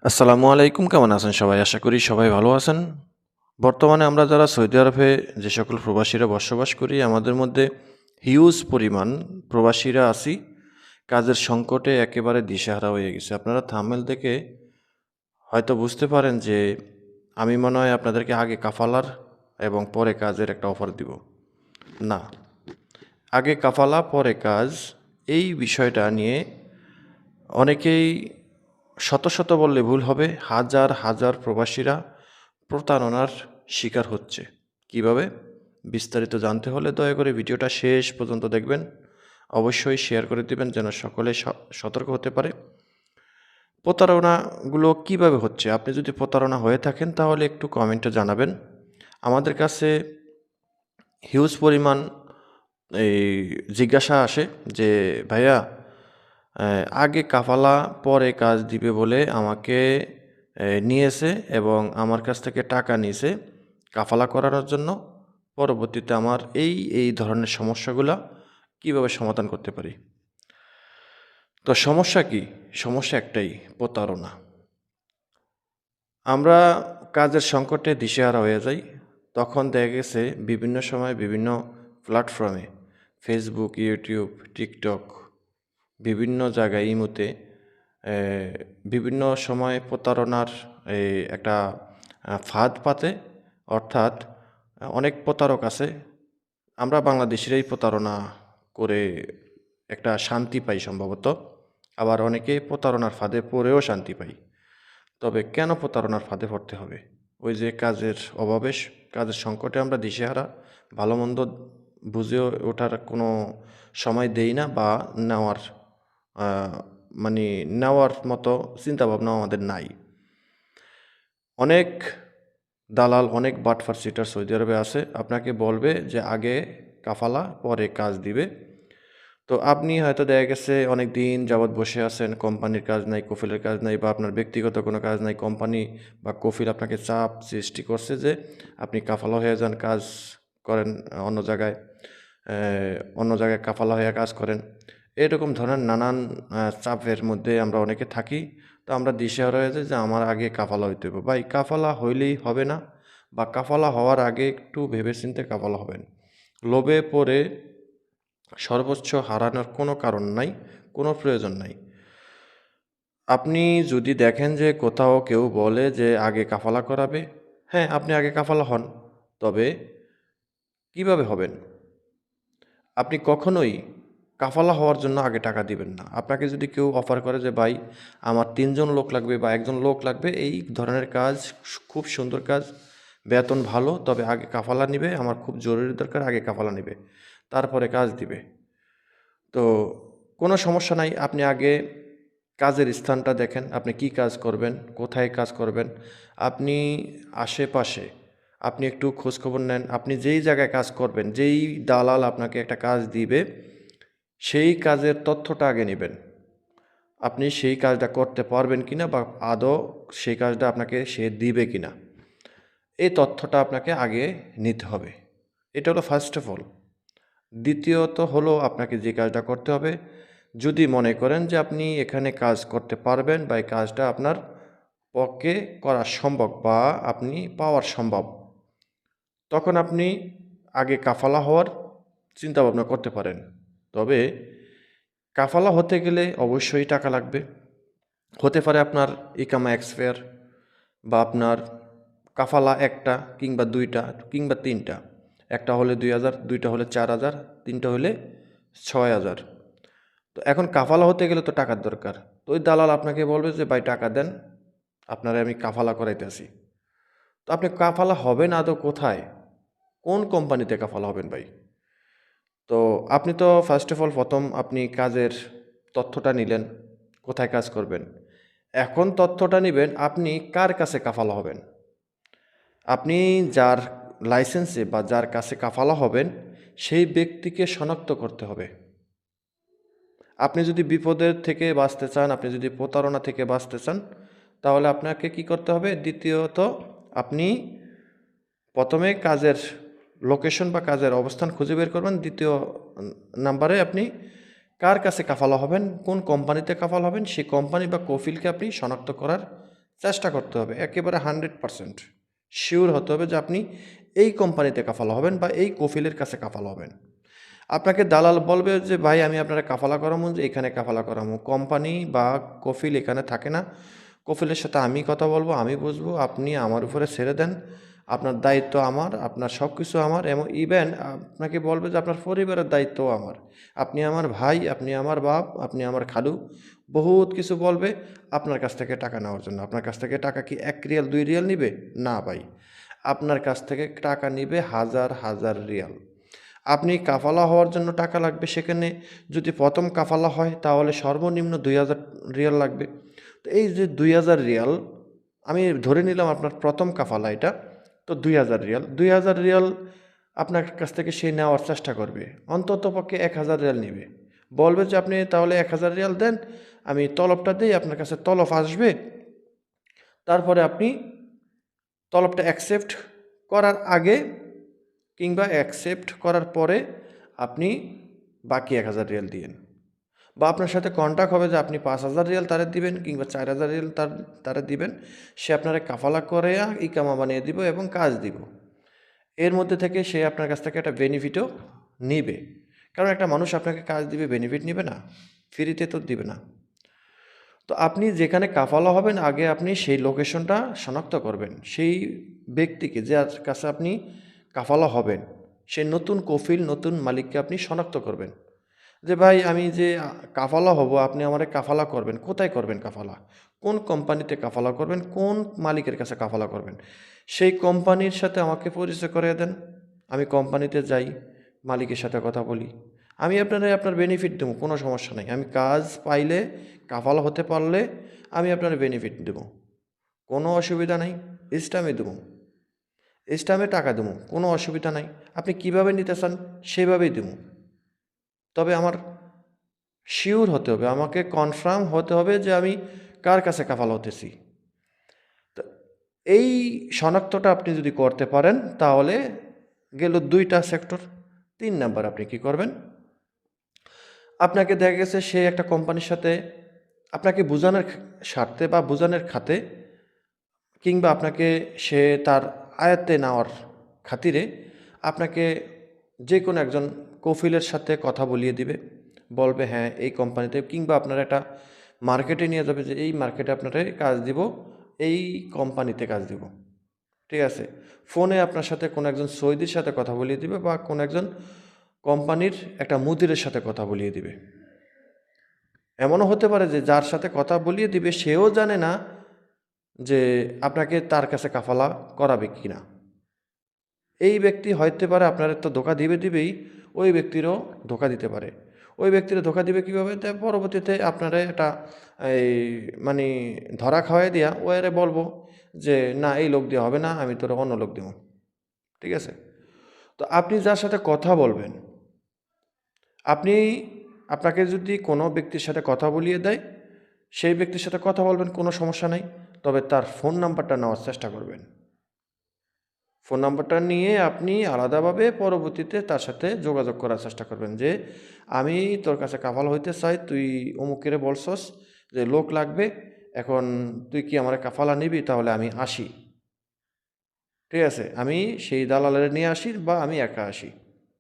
আসসালামু আলাইকুম, কেমন আছেন সবাই? আশা করি সবাই ভালো আছেন। বর্তমানে আমরা যারা সৌদি আরবে যে সকল প্রবাসীরা বসবাস করি, আমাদের মধ্যে হিউজ পরিমাণ প্রবাসীরা আছি, কাজের সংকটে একেবারে দিশেহারা হয়ে গেছি। আপনারা থাম্বনেল দেখে হয়তো বুঝতে পারেন যে আমি মনে হয় আপনাদেরকে আগে কাফালার এবং পরে কাজের একটা অফার দিব। না, আগে কাফালা পরে কাজ, এই বিষয়টা নিয়ে অনেকেই শত শত বললে ভুল হবে, হাজার হাজার প্রবাসীরা প্রতারণার শিকার হচ্ছে। কিভাবে? বিস্তারিত জানতে হলে দয়া করে ভিডিওটা শেষ পর্যন্ত দেখবেন। অবশ্যই শেয়ার করে দিবেন যেন সকলে সতর্ক হতে পারে। প্রতারণাগুলো কিভাবে হচ্ছে? আপনি যদি প্রতারণা হয়ে থাকেন তাহলে একটু কমেন্টে জানাবেন। আমাদের কাছে হিউজ পরিমাণ এই জিজ্ঞাসা আসে যে, "ভাইয়া, আগে কাফালা পরে কাজ দিবে বলে আমাকে নিয়েছে এবং আমার কাছ থেকে টাকা নিয়েছে কাফালা করানোর জন্য। পরবর্তীতে আমার এই ধরনের সমস্যাগুলা কীভাবে সমাধান করতে পারি?" তো সমস্যা কি? সমস্যা একটাই, প্রতারণা। আমরা কাজের সংকটে দিশেহারা হয়ে যাই। তখন দেখা গেছে বিভিন্ন সময় বিভিন্ন প্ল্যাটফর্মে ফেসবুক, ইউটিউব, টিকটক, বিভিন্ন জায়গায় ইমোতে বিভিন্ন সময় প্রতারণার একটা ফাঁদ পাতে। অর্থাৎ অনেক প্রতারক আছে। আমরা বাংলাদেশিরাই প্রতারণা করে একটা শান্তি পাই সম্ভবত। আবার অনেকে প্রতারণার ফাঁদে পড়েও শান্তি পাই। তবে কেন প্রতারণার ফাঁদে পড়তে হবে? ওই যে কাজের অভাবে, কাজের সংকটে আমরা দিশেহারা, ভালো-মন্দ বুঝে ওঠার কোনো সময় দেই না বা নেওয়ার আ মানে নেওয়ার মতো চিন্তাভাবনাও আমাদের নাই। অনেক দালাল, অনেক বাটপার সিটার সৌদি আরবে আছে। আপনাকে বলবে যে আগে কাফালা পরে কাজ দিবে। তো আপনি হয়তো দেখা গেছে অনেকদিন যাবৎ বসে আছেন, কোম্পানির কাজ নাই, কফিলের কাজ নাই বা আপনার ব্যক্তিগত কোনো কাজ নাই। কোম্পানি বা কফিল আপনাকে চাপ সৃষ্টি করছে যে আপনি কাফালা হয়ে যান, কাজ করেন অন্য জায়গায়। অন্য জায়গায় কাফালা হয়ে কাজ করেন। এরকম ধরনের নানান চাপের মধ্যে আমরা অনেকে থাকি। তো আমরা দিশেহারা হয়ে যাই যে আমার আগে কাফালা হইতে হবে। ভাই, কাফালা হইলেই হবে না, বা কাফালা হওয়ার আগে একটু ভেবেচিন্তে কাফালা হবেন। লোভে পড়ে সর্বোচ্চ হারানোর কোনো কারণ নাই, কোনো প্রয়োজন নাই। আপনি যদি দেখেন যে কোথাও কেউ বলে যে আগে কাফালা করাবে, হ্যাঁ, আপনি আগে কাফালা হন। তবে কিভাবে হবেন? আপনি কখনোই কাফালা হওয়ার জন্য আগে টাকা দিবেন না। আপনাকে যদি কেউ অফার করে যে, "ভাই, আমার ৩ জন লোক লাগবে বা ১ জন লোক লাগবে, এই ধরনের কাজ, খুব সুন্দর কাজ, বেতন ভালো, তবে আগে কাফালা নিবে, আমার খুব জরুরি দরকার, আগে কাফালা নিবে, তারপরে কাজ দিবে।" তো কোনো সমস্যা নাই। আপনি আগে কাজের স্থানটা দেখেন, আপনি কি কাজ করবেন, কোথায় কাজ করবেন। আপনি আশেপাশে আপনি একটু খোঁজখবর নেন। আপনি যেই জায়গায় কাজ করবেন, যেই দালাল আপনাকে একটা কাজ দিবে, সেই কাজের তথ্যটা আগে নিবেন। আপনি সেই কাজটা করতে পারবেন কিনা বা আদৌ সেই কাজটা আপনাকে সে দিবে কিনা, এই তথ্যটা আপনাকে আগে নিতে হবে। এটা হলো ফার্স্ট অফ অল। দ্বিতীয়ত হলো, আপনাকে যে কাজটা করতে হবে, যদি মনে করেন যে আপনি এখানে কাজ করতে পারবেন বা এই কাজটা আপনার পক্ষে করা সম্ভব বা আপনি পাওয়ার সম্ভব, তখন আপনি আগে কাফালা হওয়ার চিন্তাভাবনা করতে পারেন। তবে কাফালা হতে গেলে অবশ্যই টাকা লাগবে। হতে পারে আপনার ইকামা এক্সপায়ার, বা আপনার কাফালা ১টা কিংবা ২টা কিংবা ৩টা। ১টা হলে ২,০০০, ২টা হলে ৪,০০০, ৩টা হলে ৬,০০০। তো এখন কাফালা হতে গেলে তো টাকার দরকার। তো ওই দালাল আপনাকে বলবে যে, "ভাই, টাকা দেন, আপনারে আমি কাফালা করাইতেছি।" তো আপনি কাফালা হবেন আদৌ কোথায়? কোন কোম্পানিতে কাফালা হবেন ভাই? তো আপনি তো ফার্স্ট অফ অল আপনি কাজের তথ্যটা নিলেন, কোথায় কাজ করবেন। এখন তথ্যটা নিবেন আপনি কার কাছে কাফালা হবেন। আপনি যার লাইসেন্সে বা যার কাছে কাফালা হবেন, সেই ব্যক্তিকে শনাক্ত করতে হবে। আপনি যদি বিপদের থেকে বাঁচতে চান, আপনি যদি প্রতারণা থেকে বাঁচতে চান, তাহলে আপনাকে কি করতে হবে? দ্বিতীয়ত, আপনি ১ম এ কাজের লোকেশন বা কাজের অবস্থান খুঁজে বের করবেন। দ্বিতীয় নাম্বারে আপনি কার কাছে কাফালা হবেন, কোন কোম্পানিতে কাফালা হবেন, সেই কোম্পানি বা কফিলকে আপনি শনাক্ত করার চেষ্টা করতে হবে, একেবারে 100% শিওর হতে হবে যে আপনি এই কোম্পানিতে কাফালা হবেন বা এই কফিলের কাছে কাফালা হবেন। আপনাকে দালাল বলবে যে ভাই আমি আপনারা কাফালা করামু, যে এখানে কাফালা করামু, কোম্পানি বা কফিল এখানে থাকে না, কফিলের সাথে আমি কথা বলবো, আমি বুঝবো, আপনি আমার উপরে ছেড়ে দেন, আপনার দায়িত্ব আমার, আপনার সব কিছু আমার, এবং ইভেন আপনাকে বলবে যে আপনার পরিবারের দায়িত্বও আমার, আপনি আমার ভাই, আপনি আমার বাপ, আপনি আমার খালু, বহুত কিছু বলবে আপনার কাছ থেকে টাকা নেওয়ার জন্য। আপনার কাছ থেকে টাকা কি 1 রিয়াল 2 রিয়াল নিবে? না ভাই, আপনার কাছ থেকে টাকা নিবে হাজার হাজার রিয়াল। আপনি কাফালা হওয়ার জন্য টাকা লাগবে, সেখানে যদি প্রথম কাফালা হয় তাহলে সর্বনিম্ন 2000 রিয়াল লাগবে। তো এই যে 2000 রিয়াল, আমি ধরে নিলাম আপনার প্রথম কাফালা এটা, তো 2000 রিয়াল, 2000 রিয়াল আপনার কাছ থেকে সে নেওয়ার চেষ্টা করবে, অন্তত পক্ষে 1000 রিয়াল নিবে, বলবে যে আপনি তাহলে 1000 রিয়াল দেন, আমি তলবটা দিই, আপনার কাছে তলব আসবে, তারপরে আপনি তলবটা অ্যাকসেপ্ট করার আগে কিংবা অ্যাকসেপ্ট করার পরে আপনি বাকি 1000 রিয়াল দিয়েন, বা আপনার সাথে কন্ট্যাক্ট হবে যে আপনি 5000 রিয়াল তারে দিবেন কিংবা 4000 রিয়াল তারে দিবেন, সে আপনারা কাফালা করে ইকামা বানিয়ে দিব এবং কাজ দিব। এর মধ্যে থেকে সে আপনার কাছ থেকে একটা বেনিফিটও নিবে, কারণ একটা মানুষ আপনাকে কাজ দিবে, বেনিফিট নিবে না, ফ্রিতে তো দিবে না। তো আপনি যেখানে কাফালা হবেন আগে আপনি সেই লোকেশনটা শনাক্ত করবেন, সেই ব্যক্তিকে যার কাছে আপনি কাফালা হবেন, সেই নতুন কফিল, নতুন মালিককে আপনি শনাক্ত করবেন যে ভাই আমি যে কাফালা হব, আপনি আমারে কাফালা করবেন, কোথায় করবেন কাফালা, কোন কোম্পানিতে কাফালা করবেন, কোন মালিকের কাছে কাফালা করবেন, সেই কোম্পানির সাথে আমাকে পরিচয় করিয়ে দেন, আমি কোম্পানিতে যাই, মালিকের সাথে কথা বলি, আমি আপনার বেনিফিট দেবো, কোনো সমস্যা নাই, আমি কাজ পাইলে, কাফালা হতে পারলে আমি আপনার বেনিফিট দেবো, কোনো অসুবিধা নাই, ইসলামে দেবো, ইসলামে টাকা দেবো, কোনো অসুবিধা নাই, আপনি কিভাবে নিতে চান সেভাবেই দেবো, তবে আমার শিওর হতে হবে, আমাকে কনফার্ম হতে হবে যে আমি কার কাছে কাফালা হতেছি। তো এই শনাক্তটা আপনি যদি করতে পারেন তাহলে গেল 2টা সেক্টর। 3 নাম্বার আপনি কি করবেন, আপনাকে দেখা গেছে সে একটা কোম্পানির সাথে আপনাকে বোঝানোর স্বার্থে বা বোঝানোর খাতে, কিংবা আপনাকে সে তার আয়ত্তে নেওয়ার খাতিরে আপনাকে যে কোনো একজন কফিলের সাথে কথা বলিয়ে দিবে, বলবে হ্যাঁ এই কোম্পানিতে, কিংবা আপনার একটা মার্কেটে নিয়ে যাবে যে এই মার্কেটে আপনারা কাজ দিব, এই কোম্পানিতে কাজ দিব, ঠিক আছে। ফোনে আপনার সাথে কোনো একজন সৌদির সাথে কথা বলিয়ে দিবে বা কোনো একজন কোম্পানির একটা মুদিরের সাথে কথা বলিয়ে দিবে। এমনও হতে পারে যে যার সাথে কথা বলিয়ে দিবে সেও জানে না যে আপনাকে তার কাছে কাফালা করাবে কি না। এই ব্যক্তি হইতে পারে আপনার তো ধোকা দিবেই, ওই ব্যক্তিরও ধোকা দিতে পারে। ওই ব্যক্তিরা ধোকা দিবে কীভাবে? তা পরবর্তীতে আপনারা একটা এই মানে ধরা খাওয়াই দিয়া ওয়ারে বলবো যে না এই লোক দিয়ে হবে না, আমি তোর অন্য লোক দেবো, ঠিক আছে। তো আপনি যার সাথে কথা বলবেন, আপনি আপনাকে যদি কোনো ব্যক্তির সাথে কথা বলিয়ে দেয়, সেই ব্যক্তির সাথে কথা বলবেন, কোনো সমস্যা নাই, তবে তার ফোন নাম্বারটা নেওয়ার চেষ্টা করবেন। ফোন নাম্বারটা নিয়ে আপনি আলাদাভাবে পরবর্তীতে তার সাথে যোগাযোগ করার চেষ্টা করবেন যে আমি তোর কাছে কাফালা হইতে চাই, তুই অমুকেরে বলছস যে লোক লাগবে, এখন তুই কি আমার কাফালা নিবি, তাহলে আমি আসি, ঠিক আছে, আমি সেই দালালের নিয়ে আসি বা আমি একা আসি,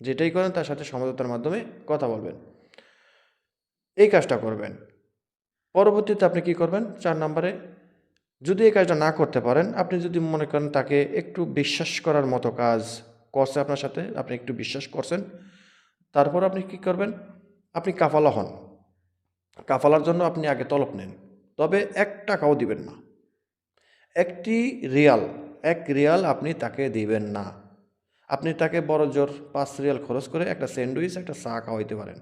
যেটাই করেন তার সাথে সমঝোতার মাধ্যমে কথা বলবেন, এই কাজটা করবেন। পরবর্তীতে আপনি কি করবেন, 4 নম্বরে, যদি এই কাজটা না করতে পারেন, আপনি যদি মনে করেন তাকে একটু বিশ্বাস করার মতো কাজ করছে আপনার সাথে, আপনি একটু বিশ্বাস করছেন, তারপর আপনি কি করবেন, আপনি কাফালা হন, কাফালার জন্য আপনি আগে তলব নেন, তবে 1 টাকাও দিবেন না, 1 রিয়াল, 1 রিয়াল আপনি তাকে দিবেন না, আপনি তাকে বড় জোর 5 রিয়াল খরচ করে একটা স্যান্ডউইচ, একটা চা খাওয়াইতে পারেন,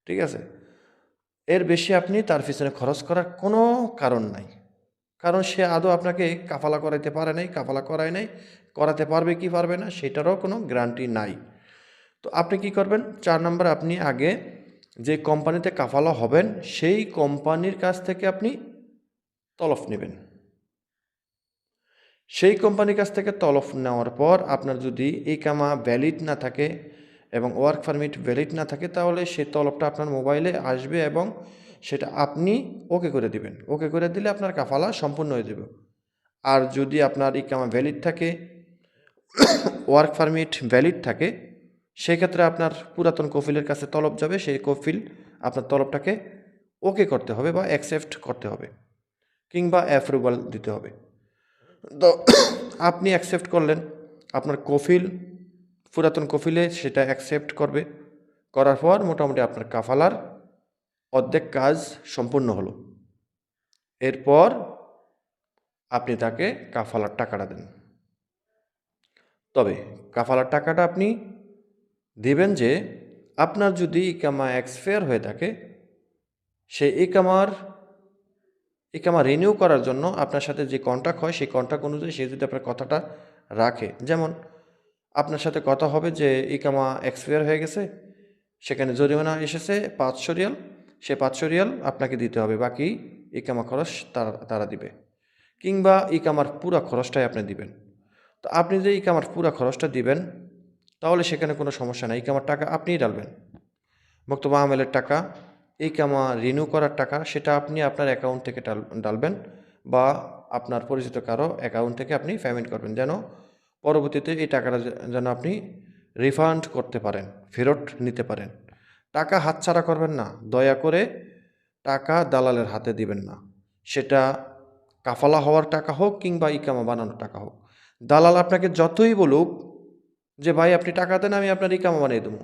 ঠিক আছে। এর বেশি আপনি তার পিছনে খরচ করার কোনো কারণ নাই, কারণ সে আদৌ আপনাকে কাফালা করাইতে পারে নাই, কাফালা করায় নাই, করাতে পারবে কি পারবে না সেটারও কোনো গ্যারান্টি নাই। তো আপনি কি করবেন, 4 নম্বরে আপনি আগে যে কোম্পানিতে কাফালা হবেন সেই কোম্পানির কাছ থেকে আপনি তলব নেবেন। সেই কোম্পানির কাছ থেকে তলব নেওয়ার পর আপনার যদি ইকামা ভ্যালিড না থাকে এবং ওয়ার্ক পারমিট ভ্যালিড না থাকে, তাহলে সেই তলবটা আপনার মোবাইলে আসবে এবং সেটা আপনি ওকে করে দিবেন। ওকে করে দিলে আপনার কাফালা সম্পূর্ণ হয়ে যাবে। আর যদি আপনার ইকামা ভ্যালিড থাকে, ওয়ার্ক পারমিট ভ্যালিড থাকে, সেক্ষেত্রে আপনার পুরাতন কফিলের কাছে তলব যাবে। সেই কফিল আপনার তলবটাকে ওকে করতে হবে বা অ্যাকসেপ্ট করতে হবে, কিংবা অ্যাপ্রুভাল দিতে হবে। তো আপনি অ্যাকসেপ্ট করলেন, আপনার কফিল, পুরাতন কফিলে সেটা অ্যাকসেপ্ট করবে। করার পর মোটামুটি আপনার কাফালার অর্ধেক কাজ সম্পূর্ণ হলো। এরপর আপনি তাকে কাফালার টাকাটা দেন। তবে কাফালার টাকাটা আপনি দিবেন যে, আপনার যদি ইকামা এক্সপায়ার হয়ে থাকে, সেই ইকামা রিনিউ করার জন্য আপনার সাথে যে কন্ট্রাক্ট হয়, সেই কন্ট্রাক্ট অনুযায়ী সে যদি আপনার কথাটা রাখে। যেমন আপনার সাথে কথা হবে যে ইকামা এক্সপায়ার হয়ে গেছে, সেখানে জরিমানা এসেছে 500 রিয়াল, সে 500 রিয়াল আপনাকে দিতে হবে, বাকি ইকামা খরচ তারা দিবে। কিংবা ইকামার পুরা খরচটাই আপনি দিবেন। তো আপনি যে ইকামার পুরা খরচটা দিবেন, তাহলে সেখানে কোনো সমস্যা নাই, ইকামার টাকা আপনিই ডালবেন। বক্তব্য আমেলের টাকা, ইকামা রিনিউ করার টাকা, সেটা আপনি আপনার অ্যাকাউন্ট থেকে ডালবেন, বা আপনার পরিচিত কারো অ্যাকাউন্ট থেকে আপনি পেমেন্ট করবেন, যেন পরবর্তীতে এই টাকাটা যেন আপনি রিফান্ড করতে পারেন, ফেরত নিতে পারেন। টাকা হাতছাড়া করবেন না, দয়া করে টাকা দালালের হাতে দিবেন না। সেটা কাফালা হওয়ার টাকা হোক কিংবা ইকামা বানানোর টাকা হোক। দালাল আপনাকে যতই বলুক যে ভাই আপনি টাকা দেন, আমি আপনার ইকামা বানিয়ে দেবো,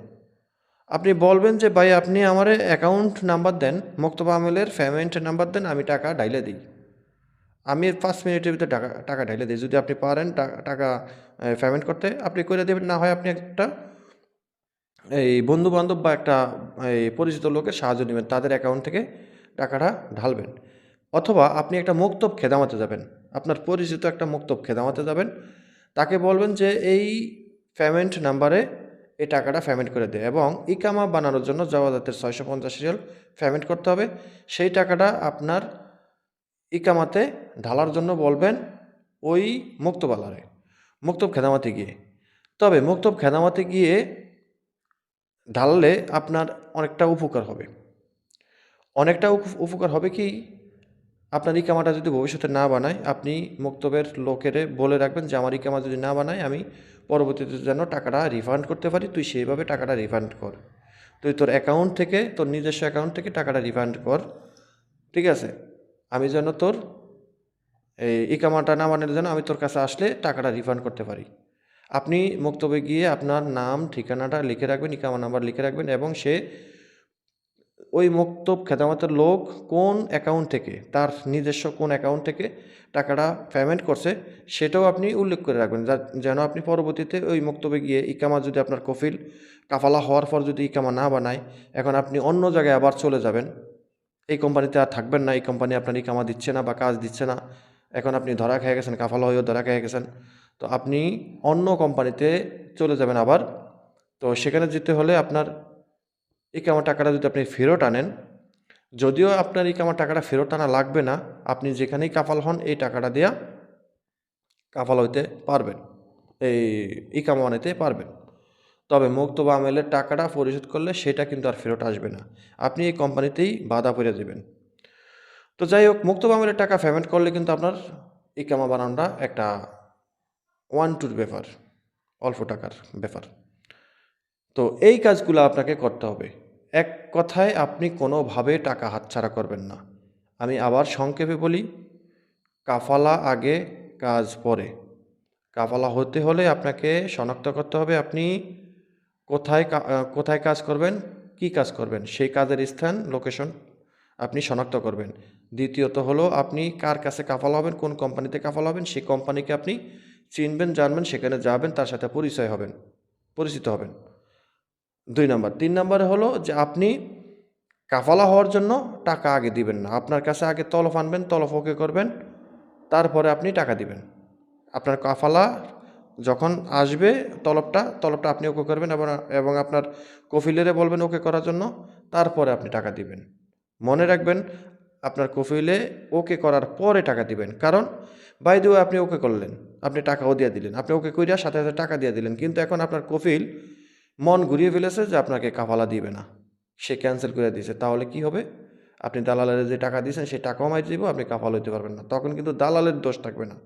আপনি বলবেন যে ভাই আপনি আমার অ্যাকাউন্ট নাম্বার দেন, মক্তব আমেলের পেমেন্ট নাম্বার দেন, আমি টাকা ডাইলে দিই, আমি 5 মিনিটের ভিতরে টাকা ঢাইলে দিই। যদি আপনি পারেন টাকা পেমেন্ট করতে, আপনি করে দেবেন। না হয় আপনি একটা এই বন্ধুবান্ধব বা একটা এই পরিচিত লোকের সাহায্য নেবেন, তাদের অ্যাকাউন্ট থেকে টাকাটা ঢালবেন। অথবা আপনি একটা মক্তব খেদামাতে যাবেন, আপনার পরিচিত একটা মক্তব খেদামাতে যাবেন, তাকে বলবেন যে এই পেমেন্ট নাম্বারে এই টাকাটা পেমেন্ট করে দেয়, এবং ইকামা বানানোর জন্য জাওয়াজাতের 650 রিয়াল পেমেন্ট করতে হবে। সেই টাকাটা আপনার ইকামাতে ঢালার জন্য বলবেন ওই মুক্তবালারে, মুক্তব খেদামাতে গিয়ে। তবে মুক্তব খেদামাতে গিয়ে ঢাললে আপনার অনেকটা উপকার হবে। অনেকটা উপকার হবে কি, আপনার ইকামাটা যদি ভবিষ্যতে না বানায়, আপনি মুক্তবের লোকেরে বলে রাখবেন যে আমার ইকামা যদি না বানায়, আমি পরবর্তীতে যেন টাকাটা রিফান্ড করতে পারি, তুই সেইভাবে টাকাটা রিফান্ড কর, তুই তোর অ্যাকাউন্ট থেকে, তোর নিজস্ব অ্যাকাউন্ট থেকে টাকাটা রিফান্ড কর, ঠিক আছে? আমি যেন তোর এই ইকামাটা না বানানোর জন্য আমি তোর কাছে আসলে টাকাটা রিফান্ড করতে পারি। আপনি মক্তবে গিয়ে আপনার নাম ঠিকানাটা লিখে রাখবেন, ইকামা নাম্বার লিখে রাখবেন, এবং সে ওই মক্তব খেদামতের লোক কোন অ্যাকাউন্ট থেকে, তার নিজস্ব কোন অ্যাকাউন্ট থেকে টাকাটা পেমেন্ট করছে, সেটাও আপনি উল্লেখ করে রাখবেন, যেন আপনি পরবর্তীতে ওই মক্তবে গিয়ে ইকামা যদি আপনার কফিল কাফালা হওয়ার পর যদি ইকামা না বানায়, এখন আপনি অন্য জায়গায় আবার চলে যাবেন, এই কোম্পানিতে আর থাকবেন না, এই কোম্পানি আপনার ইকামা দিচ্ছে না বা কাজ দিচ্ছে না, এখন আপনি ধরা খেয়ে গেছেন, কাফালা হয়েও ধরা খেয়ে গেছেন, তো আপনি অন্য কোম্পানিতে চলে যাবেন আবার। তো সেখানে যেতে হলে আপনার ইকামা টাকাটা যদি আপনি ফেরত আনেন, যদিও আপনার ইকামা টাকাটা ফেরত আনা লাগবে না, আপনি যেখানেই কাফাল হন এই টাকাটা দিয়া কাফাল হইতে পারবেন, এই ইকামা বানাইতে পারবেন। তবে মুক্তবা আমেলের টাকাটা পরিশোধ করলে সেটা কিন্তু আর ফেরত আসবে না, আপনি এই কোম্পানিতেই বাধা পড়ে দেবেন। তো যাই হোক, মুক্তবা আমেলের টাকা পেমেন্ট করলে কিন্তু আপনার ইকামা বানানোটা একটা 1-2 ব্যাপার, অল্প টাকার ব্যাপার। তো এই কাজগুলো আপনাকে করতে হবে। এক কথায় আপনি কোনোভাবে টাকা হাতছাড়া করবেন না। আমি আবার সংক্ষেপে বলি, কাফালা আগে, কাজ পরে। কাফালা হতে হলে আপনাকে শনাক্ত করতে হবে আপনি কোথায় কাজ করবেন, কি কাজ করবেন, সেই কাজের স্থান, লোকেশন আপনি শনাক্ত করবেন। দ্বিতীয়ত হলো আপনি কার কাছে কাফালা হবেন, কোন কোম্পানিতে কাফালা হবেন, সেই কোম্পানিকে আপনি চিনবেন, জানবেন, সেখানে যাবেন, তার সাথে পরিচিত হবেন। 2 নাম্বার। 3 নাম্বারে হলো যে আপনি কাফালা হওয়ার জন্য টাকা আগে দিবেন না। আপনার কাছে আগে তলব আনবেন, তলব ওকে করবেন, তারপরে আপনি টাকা দিবেন। আপনার কাফালা যখন আসবে, তলবটা আপনি ওকে করবেন, এবং আপনার কফিলেরে বলবেন ওকে করার জন্য, তারপরে আপনি টাকা দিবেন। মনে রাখবেন, আপনার কফিলে ওকে করার পরে টাকা দিবেন। কারণ বাই দ্য ওয়ে আপনি ওকে করলেন, আপনি টাকাও দিয়ে দিলেন, আপনি ওকে কইরা সাথে সাথে টাকা দিয়ে দিলেন, কিন্তু এখন আপনার কফিল মন ঘুরিয়ে ফেলেছে যে আপনাকে কাফালা দিবে না, সে ক্যান্সেল করে দিয়েছে। তাহলে কি হবে? আপনি দালালের যে টাকা দিয়েছেন সেই টাকাও মাইর দিব, আপনি কাফাল হইতে পারবেন না। তখন কিন্তু দালালের দোষ থাকবে না,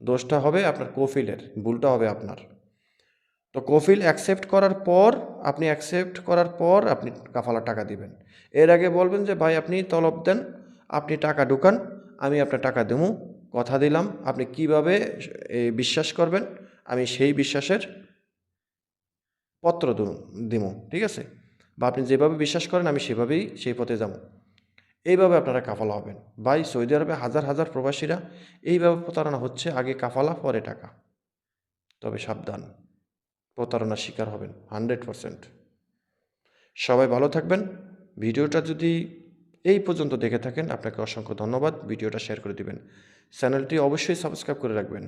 দোষটা হবে আপনার কফিলের, ভুলটা হবে আপনার। তো কফিল অ্যাকসেপ্ট করার পর আপনি কাফালার টাকা দিবেন। এর আগে বলবেন যে ভাই আপনি তলব দেন, আপনি টাকা ঢুকান, আমি আপনার টাকা দেবো, কথা দিলাম। আপনি কিভাবে বিশ্বাস করবেন, আমি সেই বিশ্বাসের পত্র দিব, ঠিক আছে? বা আপনি যেভাবে বিশ্বাস করেন আমি সেভাবেই সেই পথে যাব। এইভাবে আপনারা কাফালা হবেন। ভাই সৌদি আরবে হাজার হাজার প্রবাসীরা এইভাবে প্রতারণা হচ্ছে, আগে কাফালা পরে টাকা। তবে সাবধান, প্রতারণার শিকার হবেন 100%। সবাই ভালো থাকবেন। ভিডিওটা যদি এই পর্যন্ত দেখে থাকেন আপনাকে অসংখ্য ধন্যবাদ। ভিডিওটা শেয়ার করে দিবেন। চ্যানেলটি অবশ্যই সাবস্ক্রাইব করে রাখবেন।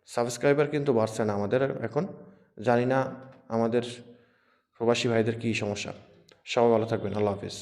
সাবস্ক্রাইবার কিন্তু বাড়ছে না আমাদের এখন, জানি না আমাদের প্রবাসী ভাইদের কী সমস্যা। সবাই ভালো থাকবেন। আল্লাহ হাফিজ।